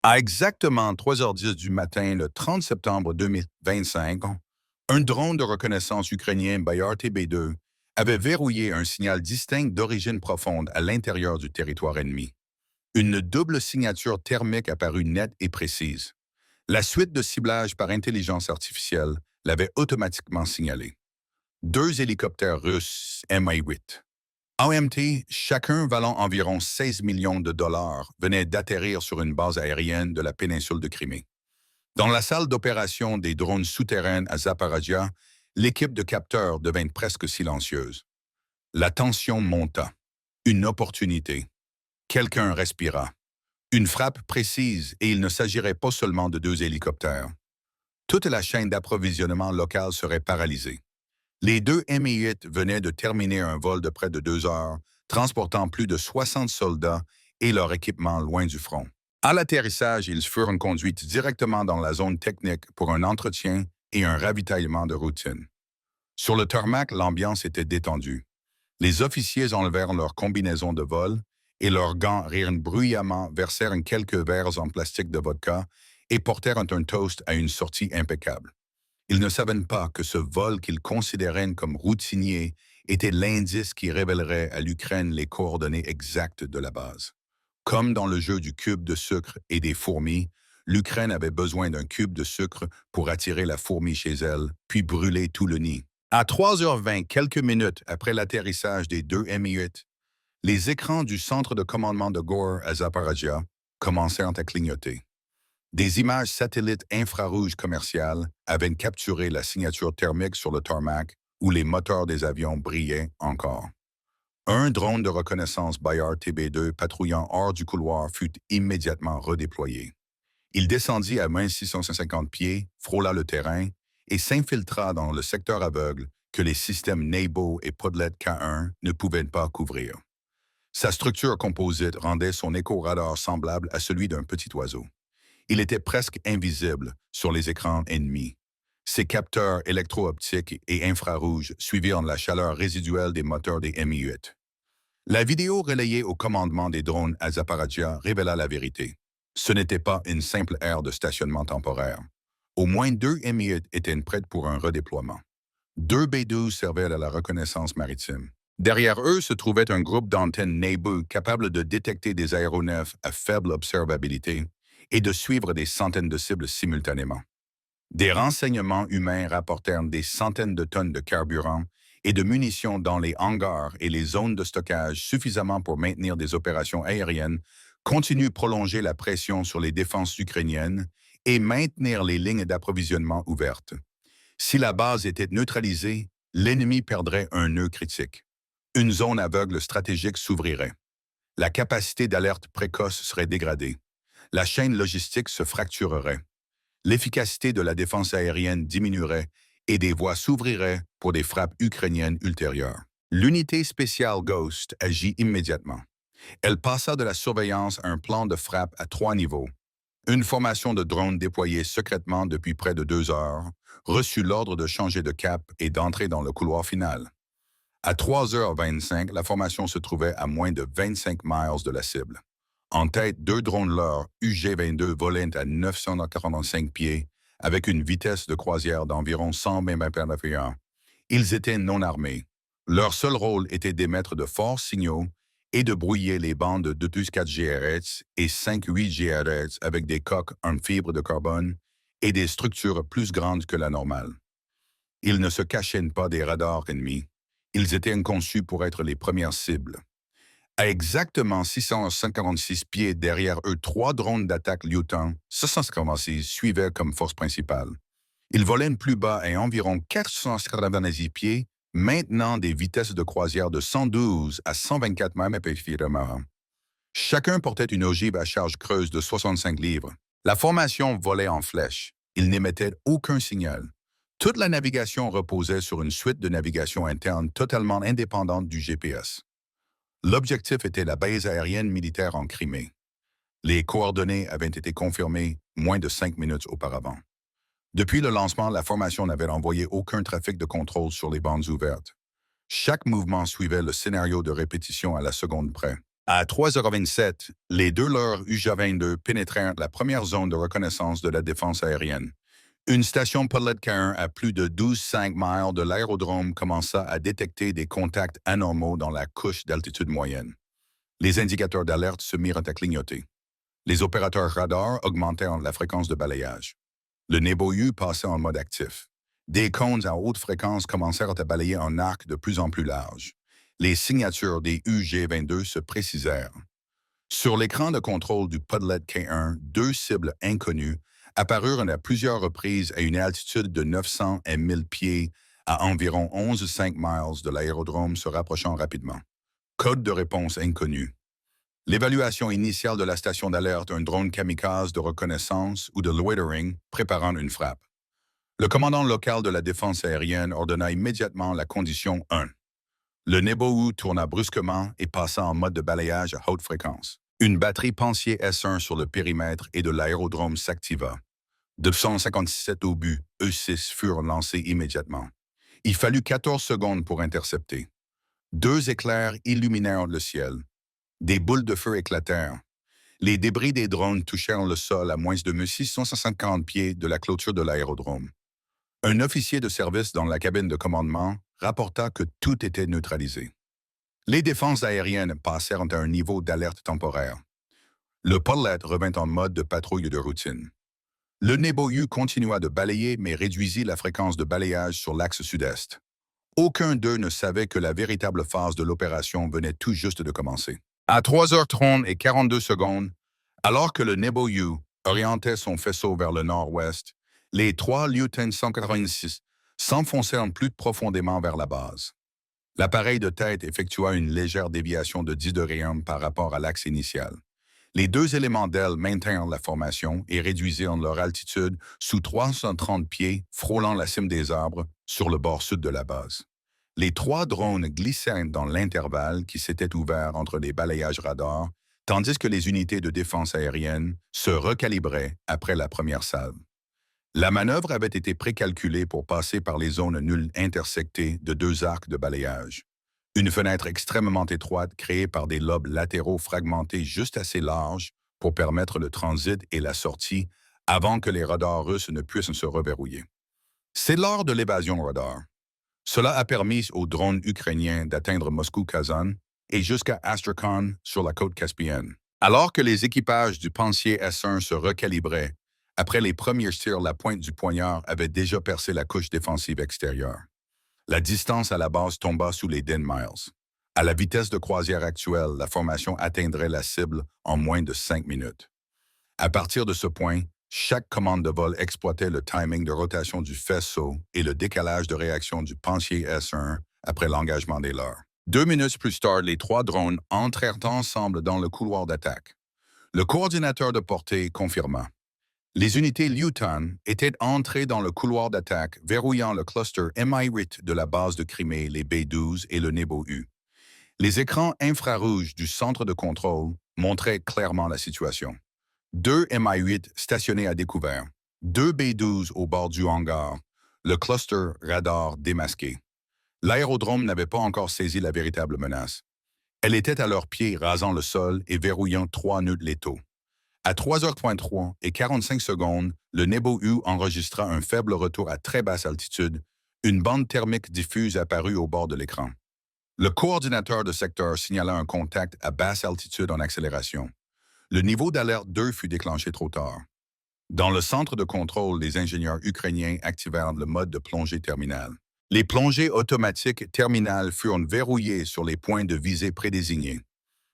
À exactement 3h10 du matin, le 30 septembre 2025, un drone de reconnaissance ukrainien Bayar TB2 avait verrouillé un signal distinct d'origine profonde à l'intérieur du territoire ennemi. Une double signature thermique apparut nette et précise. La suite de ciblage par intelligence artificielle l'avait automatiquement signalé. Deux hélicoptères russes Mi-8. AMT, chacun valant environ 16 millions de dollars, venaient d'atterrir sur une base aérienne de la péninsule de Crimée. Dans la salle d'opération des drones souterraines à Zaporizhia, l'équipe de capteurs devint presque silencieuse. La tension monta. Une opportunité. Quelqu'un respira. Une frappe précise et il ne s'agirait pas seulement de deux hélicoptères. Toute la chaîne d'approvisionnement locale serait paralysée. Les deux Mi-8 venaient de terminer un vol de près de 2 heures, transportant plus de 60 soldats et leur équipement loin du front. À l'atterrissage, ils furent conduits directement dans la zone technique pour un entretien et un ravitaillement de routine. Sur le tarmac, l'ambiance était détendue. Les officiers enlevèrent leurs combinaisons de vol et leurs gants rirent bruyamment, versèrent quelques verres en plastique de vodka et portèrent un toast à une sortie impeccable. Ils ne savaient pas que ce vol qu'ils considéraient comme routinier était l'indice qui révélerait à l'Ukraine les coordonnées exactes de la base. Comme dans le jeu du cube de sucre et des fourmis, l'Ukraine avait besoin d'un cube de sucre pour attirer la fourmi chez elle, puis brûler tout le nid. À 3h20, quelques minutes après l'atterrissage des deux Mi-8, les écrans du centre de commandement de Gore à Zaporizhia commencèrent à clignoter. Des images satellites infrarouges commerciales avaient capturé la signature thermique sur le tarmac où les moteurs des avions brillaient encore. Un drone de reconnaissance Bayar TB2 patrouillant hors du couloir fut immédiatement redéployé. Il descendit à moins 650 pieds, frôla le terrain et s'infiltra dans le secteur aveugle que les systèmes Nabo et Podlet K1 ne pouvaient pas couvrir. Sa structure composite rendait son écho-radar semblable à celui d'un petit oiseau. Il était presque invisible sur les écrans ennemis. Ses capteurs électro-optiques et infrarouges suivirent la chaleur résiduelle des moteurs des Mi-8. La vidéo relayée au commandement des drones à Zaporizhia révéla la vérité. Ce n'était pas une simple aire de stationnement temporaire. Au moins deux Mi-8 étaient prêtes pour un redéploiement. Deux B-12 servaient à la reconnaissance maritime. Derrière eux se trouvait un groupe d'antennes Nabo capable de détecter des aéronefs à faible observabilité et de suivre des centaines de cibles simultanément. Des renseignements humains rapportèrent des centaines de tonnes de carburant et de munitions dans les hangars et les zones de stockage suffisamment pour maintenir des opérations aériennes, continuer prolonger la pression sur les défenses ukrainiennes et maintenir les lignes d'approvisionnement ouvertes. Si la base était neutralisée, l'ennemi perdrait un nœud critique. Une zone aveugle stratégique s'ouvrirait. La capacité d'alerte précoce serait dégradée. La chaîne logistique se fracturerait. L'efficacité de la défense aérienne diminuerait et des voies s'ouvriraient pour des frappes ukrainiennes ultérieures. L'unité spéciale Ghost agit immédiatement. Elle passa de la surveillance à un plan de frappe à 3 niveaux. Une formation de drones déployée secrètement depuis près de 2 heures reçut l'ordre de changer de cap et d'entrer dans le couloir final. À 3h25, la formation se trouvait à moins de 25 miles de la cible. En tête, deux drones leurres UG-22 volaient à 945 pieds avec une vitesse de croisière d'environ 120 mph. Ils étaient non armés. Leur seul rôle était d'émettre de forts signaux et de brouiller les bandes de 2,4 GHz et 5,8 GHz avec des coques en fibre de carbone et des structures plus grandes que la normale. Ils ne se cachaient pas des radars ennemis. Ils étaient conçus pour être les premières cibles. À exactement 656 pieds derrière eux, trois drones d'attaque Lieutenant 656 suivaient comme force principale. Ils volaient plus bas à environ 490 pieds, maintenant des vitesses de croisière de 112 à 124 mph. Chacun portait une ogive à charge creuse de 65 livres. La formation volait en flèche. Ils n'émettaient aucun signal. Toute la navigation reposait sur une suite de navigation interne totalement indépendante du GPS. L'objectif était la base aérienne militaire en Crimée. Les coordonnées avaient été confirmées moins de 5 minutes auparavant. Depuis le lancement, la formation n'avait envoyé aucun trafic de contrôle sur les bandes ouvertes. Chaque mouvement suivait le scénario de répétition à la seconde près. À 3h27, les deux leurs UJA-22 pénétrèrent la première zone de reconnaissance de la défense aérienne. Une station Podlet K1 à plus de 12,5 miles de l'aérodrome commença à détecter des contacts anormaux dans la couche d'altitude moyenne. Les indicateurs d'alerte se mirent à clignoter. Les opérateurs radars augmentèrent la fréquence de balayage. Le NEBO-U passait en mode actif. Des cônes à haute fréquence commencèrent à balayer un arc de plus en plus large. Les signatures des UG-22 se précisèrent. Sur l'écran de contrôle du Podlet K1, deux cibles inconnues apparurent à plusieurs reprises à une altitude de 900 à 1000 pieds à environ 11,5 miles de l'aérodrome se rapprochant rapidement. Code de réponse inconnu. L'évaluation initiale de la station d'alerte, un drone kamikaze de reconnaissance ou de loitering préparant une frappe. Le commandant local de la défense aérienne ordonna immédiatement la condition 1. Le NEBO-U tourna brusquement et passa en mode de balayage à haute fréquence. Une batterie Pensier S1 sur le périmètre et de l'aérodrome s'activa. 257 obus E6 furent lancés immédiatement. Il fallut 14 secondes pour intercepter. Deux éclairs illuminèrent le ciel. Des boules de feu éclatèrent. Les débris des drones touchèrent le sol à moins de 1650 pieds de la clôture de l'aérodrome. Un officier de service dans la cabine de commandement rapporta que tout était neutralisé. Les défenses aériennes passèrent à un niveau d'alerte temporaire. Le Podlet revint en mode de patrouille de routine. Le NEBO-U continua de balayer mais réduisit la fréquence de balayage sur l'axe sud-est. Aucun d'eux ne savait que la véritable phase de l'opération venait tout juste de commencer. À 3h30 et 42 secondes, alors que le NEBO-U orientait son faisceau vers le nord-ouest, les trois Lutène 186 s'enfoncèrent plus profondément vers la base. L'appareil de tête effectua une légère déviation de 10 degrés par rapport à l'axe initial. Les deux éléments d'aile maintinrent la formation et réduisirent leur altitude sous 330 pieds, frôlant la cime des arbres sur le bord sud de la base. Les trois drones glissèrent dans l'intervalle qui s'était ouvert entre les balayages radars, tandis que les unités de défense aérienne se recalibraient après la première salve. La manœuvre avait été précalculée pour passer par les zones nulles intersectées de deux arcs de balayage. Une fenêtre extrêmement étroite créée par des lobes latéraux fragmentés juste assez larges pour permettre le transit et la sortie avant que les radars russes ne puissent se reverrouiller. C'est lors de l'évasion radar. Cela a permis aux drones ukrainiens d'atteindre Moscou-Kazan et jusqu'à Astrakhan sur la côte caspienne. Alors que les équipages du Pensier S1 se recalibraient, après les premiers tirs, la pointe du poignard avait déjà percé la couche défensive extérieure. La distance à la base tomba sous les 10 miles. À la vitesse de croisière actuelle, la formation atteindrait la cible en moins de 5 minutes. À partir de ce point, chaque commande de vol exploitait le timing de rotation du faisceau et le décalage de réaction du Pensier S1 après l'engagement des leurs. 2 minutes plus tard, les trois drones entrèrent ensemble dans le couloir d'attaque. Le coordinateur de portée confirma. Les unités Lutan étaient entrées dans le couloir d'attaque, verrouillant le cluster MI8 de la base de Crimée, les B-12 et le NEBO-U. Les écrans infrarouges du centre de contrôle montraient clairement la situation. Deux MI8 stationnés à découvert, deux B-12 au bord du hangar, le cluster radar démasqué. L'aérodrome n'avait pas encore saisi la véritable menace. Elle était à leurs pieds, rasant le sol et verrouillant trois nœuds létaux. À 3h03 et 45 secondes, le NEBO-U enregistra un faible retour à très basse altitude. Une bande thermique diffuse apparut au bord de l'écran. Le coordinateur de secteur signala un contact à basse altitude en accélération. Le niveau d'alerte 2 fut déclenché trop tard. Dans le centre de contrôle, les ingénieurs ukrainiens activèrent le mode de plongée terminale. Les plongées automatiques terminales furent verrouillées sur les points de visée prédésignés.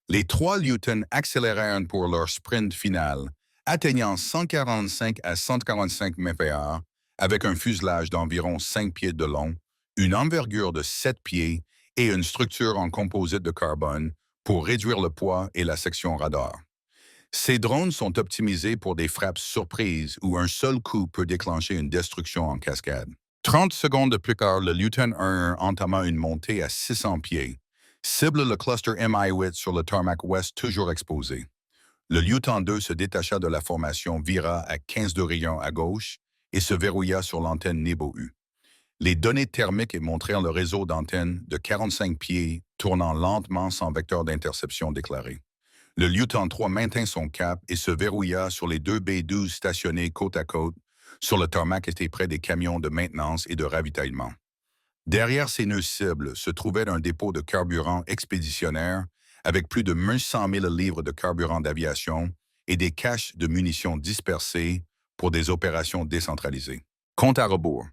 Les trois Lutènes accélérèrent pour leur sprint final, atteignant 145 à 145 mph avec un fuselage d'environ 5 pieds de long, une envergure de 7 pieds et une structure en composite de carbone pour réduire le poids et la section radar. Ces drones sont optimisés pour des frappes surprises où un seul coup peut déclencher une destruction en cascade. 30 secondes plus tard, le Lutène 1 entama une montée à 600 pieds. Cible le cluster MI8 sur le tarmac ouest toujours exposé. Le Lutène 2 se détacha de la formation, vira à 15 degrés à gauche et se verrouilla sur l'antenne NEBO-U. Les données thermiques montrèrent le réseau d'antennes de 45 pieds tournant lentement sans vecteur d'interception déclaré. Le Lieutenant 3 maintint son cap et se verrouilla sur les deux B-12 stationnés côte à côte sur le tarmac était près des camions de maintenance et de ravitaillement. Derrière ces nœuds cibles se trouvait un dépôt de carburant expéditionnaire avec plus de 100 000 livres de carburant d'aviation et des caches de munitions dispersées pour des opérations décentralisées. Compte à rebours.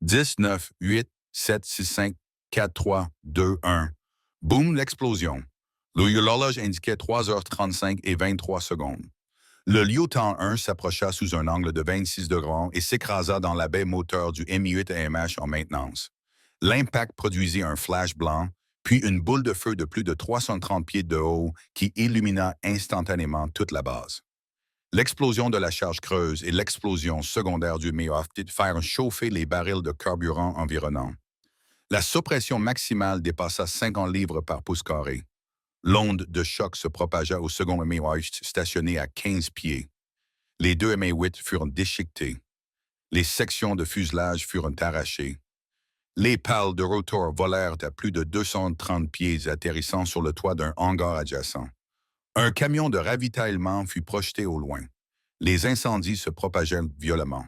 10, 9, 8, 7, 6, 5, 4, 3, 2, 1. Boum, l'explosion. L'horloge indiquait 3h35 et 23 secondes. Le Lieutenant 1 s'approcha sous un angle de 26 degrés et s'écrasa dans la baie moteur du Mi-8 AMH en maintenance. L'impact produisit un flash blanc, puis une boule de feu de plus de 330 pieds de haut qui illumina instantanément toute la base. L'explosion de la charge creuse et l'explosion secondaire du Mi-8 firent chauffer les barils de carburant environnants. La suppression maximale dépassa 50 livres par pouce carré. L'onde de choc se propagea au second Mi-8 stationné à 15 pieds. Les deux Mi-8 furent déchiquetés. Les sections de fuselage furent arrachées. Les pales de rotor volèrent à plus de 230 pieds atterrissant sur le toit d'un hangar adjacent. Un camion de ravitaillement fut projeté au loin. Les incendies se propagèrent violemment.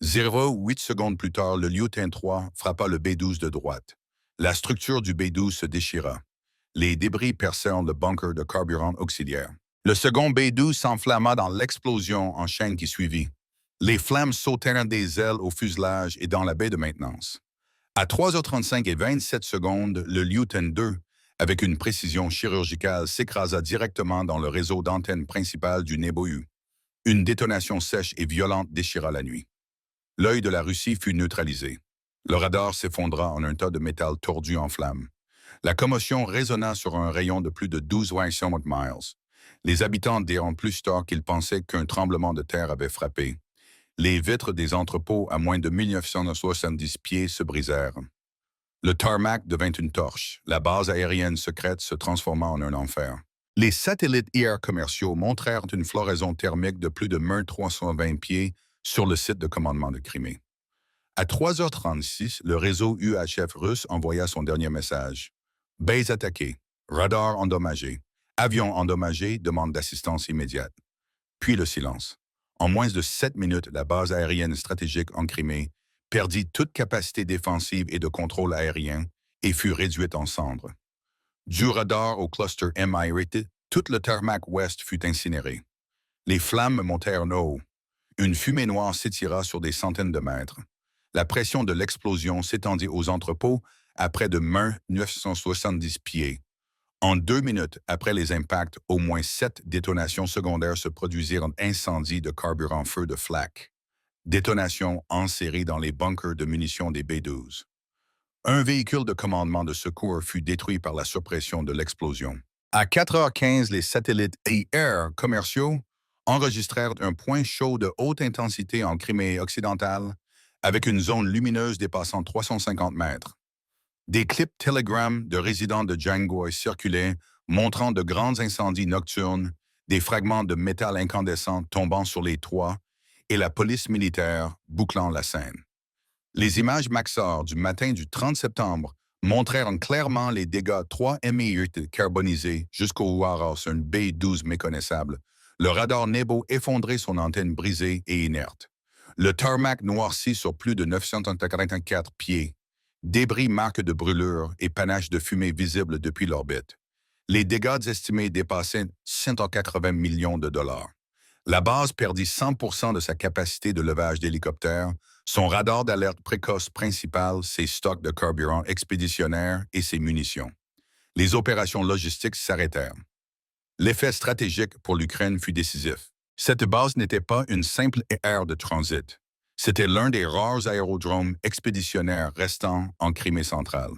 0,8 secondes plus tard, le Lieutenant 3 frappa le B-12 de droite. La structure du B-12 se déchira. Les débris percèrent le bunker de carburant auxiliaire. Le second B-12 s'enflamma dans l'explosion en chaîne qui suivit. Les flammes sautèrent des ailes au fuselage et dans la baie de maintenance. À 3h35 et 27 secondes, le Lieutenant 2, avec une précision chirurgicale, s'écrasa directement dans le réseau d'antennes principales du Nebohu. Une détonation sèche et violente déchira la nuit. L'œil de la Russie fut neutralisé. Le radar s'effondra en un tas de métal tordu en flammes. La commotion résonna sur un rayon de plus de 12,5 miles. Les habitants diront plus tard qu'ils pensaient qu'un tremblement de terre avait frappé. Les vitres des entrepôts à moins de 1970 pieds se brisèrent. Le tarmac devint une torche. La base aérienne secrète se transforma en un enfer. Les satellites IR commerciaux montrèrent une floraison thermique de plus de 1320 pieds sur le site de commandement de Crimée. À 3h36, le réseau UHF russe envoya son dernier message. Base attaquée, radar endommagé, avion endommagé, demande d'assistance immédiate. Puis le silence. En moins de 7 minutes, la base aérienne stratégique en Crimée perdit toute capacité défensive et de contrôle aérien et fut réduite en cendres. Du radar au cluster Mi-8, tout le tarmac ouest fut incinéré. Les flammes montèrent haut. Une fumée noire s'étira sur des centaines de mètres. La pression de l'explosion s'étendit aux entrepôts à près de 970 pieds. En 2 minutes après les impacts, au moins 7 détonations secondaires se produisirent en incendie de carburant feu de flak. Détonation enserrée dans les bunkers de munitions des B-12. Un véhicule de commandement de secours fut détruit par la suppression de l'explosion. À 4h15, les satellites IR commerciaux enregistrèrent un point chaud de haute intensité en Crimée occidentale avec une zone lumineuse dépassant 350 mètres. Des clips Telegram de résidents de Jangoï circulaient, montrant de grands incendies nocturnes, des fragments de métal incandescent tombant sur les toits et la police militaire bouclant la scène. Les images Maxar du matin du 30 septembre montrèrent clairement les dégâts 3 Mi-8 carbonisés jusqu'au Huaros, un B-12 méconnaissable, le radar Nebo effondré son antenne brisée et inerte. Le tarmac noirci sur plus de 944 pieds. Débris, marques de brûlure et panaches de fumée visibles depuis l'orbite. Les dégâts estimés dépassaient 180 millions de dollars. La base perdit 100% de sa capacité de levage d'hélicoptères, son radar d'alerte précoce principal, ses stocks de carburant expéditionnaire et ses munitions. Les opérations logistiques s'arrêtèrent. L'effet stratégique pour l'Ukraine fut décisif. Cette base n'était pas une simple aire de transit. C'était l'un des rares aérodromes expéditionnaires restants en Crimée centrale.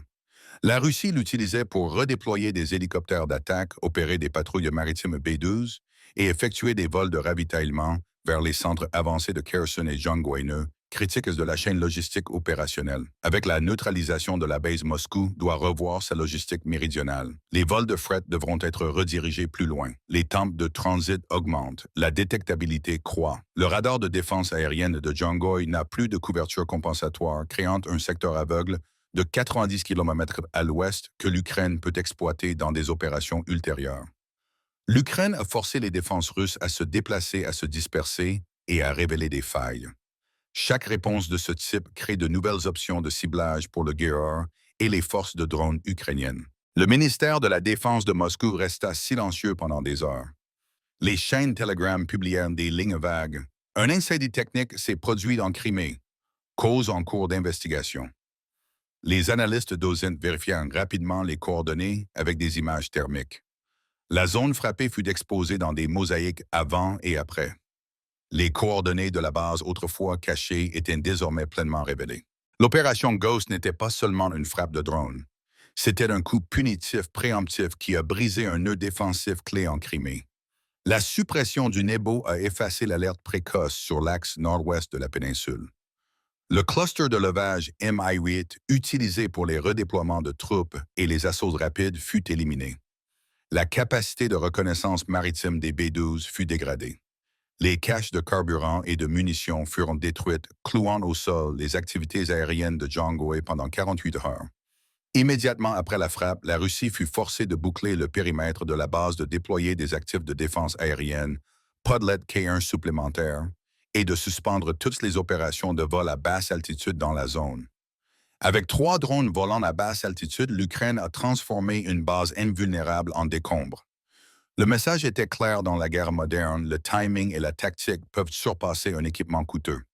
La Russie l'utilisait pour redéployer des hélicoptères d'attaque, opérer des patrouilles maritimes B-12 et effectuer des vols de ravitaillement vers les centres avancés de Kherson et Zhangguainu, critiques de la chaîne logistique opérationnelle. Avec la neutralisation de la base Moscou, doit revoir sa logistique méridionale. Les vols de fret devront être redirigés plus loin. Les temps de transit augmentent. La détectabilité croît. Le radar de défense aérienne de Zhangguo n'a plus de couverture compensatoire, créant un secteur aveugle de 90 km à l'ouest que l'Ukraine peut exploiter dans des opérations ultérieures. L'Ukraine a forcé les défenses russes à se déplacer, à se disperser et à révéler des failles. Chaque réponse de ce type crée de nouvelles options de ciblage pour le Gear et les forces de drones ukrainiennes. Le ministère de la Défense de Moscou resta silencieux pendant des heures. Les chaînes Telegram publièrent des lignes vagues. Un incendie technique s'est produit en Crimée, cause en cours d'investigation. Les analystes d'OSINT vérifièrent rapidement les coordonnées avec des images thermiques. La zone frappée fut exposée dans des mosaïques avant et après. Les coordonnées de la base autrefois cachées étaient désormais pleinement révélées. L'opération Ghost n'était pas seulement une frappe de drone. C'était un coup punitif préemptif qui a brisé un nœud défensif clé en Crimée. La suppression du Nebo a effacé l'alerte précoce sur l'axe nord-ouest de la péninsule. Le cluster de levage MI8, utilisé pour les redéploiements de troupes et les assauts rapides, fut éliminé. La capacité de reconnaissance maritime des B-12 fut dégradée. Les caches de carburant et de munitions furent détruites, clouant au sol les activités aériennes de Jongoi pendant 48 heures. Immédiatement après la frappe, la Russie fut forcée de boucler le périmètre de la base, de déployer des actifs de défense aérienne, Podlet K1 supplémentaires, et de suspendre toutes les opérations de vol à basse altitude dans la zone. Avec 3 drones volant à basse altitude, l'Ukraine a transformé une base invulnérable en décombre. Le message était clair: dans la guerre moderne, le timing et la tactique peuvent surpasser un équipement coûteux.